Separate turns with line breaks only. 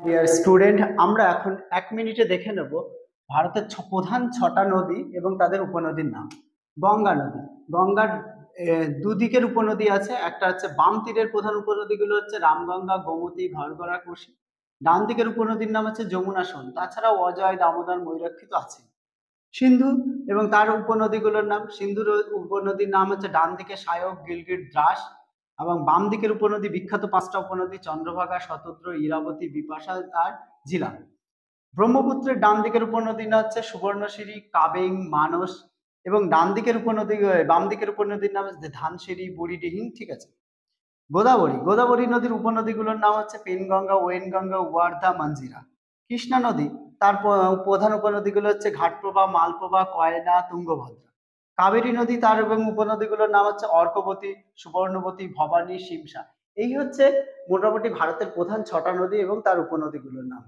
Dear student, আমরা এখন 1 মিনিটে দেখে নেব ভারতের প্রধান 6টা নদী এবং তাদের উপনদীর নাম। গঙ্গা নদী। গঙ্গার দুদিকের উপনদী আছে। একটা হচ্ছে বাম তীরের প্রধান উপনদীগুলো হচ্ছে রামগঙ্গা, গোমতী, ঘাঘরা, কোশি। ডান দিকের উপনদীর নাম হচ্ছে যমুনা, সোন। তাছাড়াও অজয়, দামোদর, ময়ূরাক্ষী তো আছে। সিন্ধু এবং তার উপনদীগুলোর নাম। সিন্ধুর উপনদীর নাম হচ্ছে ডান দিকে সায়ক, গিলগিট, দ্রাস। এবং বাম দিকের উপনদী, বিখ্যাত 5টা উপনদী চন্দ্রভাগা, শতদ্র, ইরাবতী, বিপাশা আর ঝিলাম। ব্রহ্মপুত্রের ডান দিকের উপনদী না হচ্ছে সুবর্ণশিরি, কাবেং, মানস। এবং ডান দিকের উপনদী, বাম দিকের উপনদীর নাম হচ্ছে ধানসিঁড়ি, বুড়িডিহিং। ঠিক আছে। গোদাবরী। গোদাবরী নদীর উপনদীগুলোর নাম হচ্ছে পেনগঙ্গা, ওয়েনগঙ্গা, ওয়ার্ধা, মঞ্জিরা। কৃষ্ণা নদী, তার প্রধান উপনদীগুলো হচ্ছে ঘাটপ্রভা, মালপ্রভা, কয়না, তুঙ্গভদ্রা। কাবেরী নদী, তার এবং উপনদীগুলোর নাম হচ্ছে অর্কবতী, সুবর্ণবতী, ভবানী, শিমশা। এই হচ্ছে মোটামুটি ভারতের প্রধান 6টা নদী এবং তার উপনদীগুলোর নাম।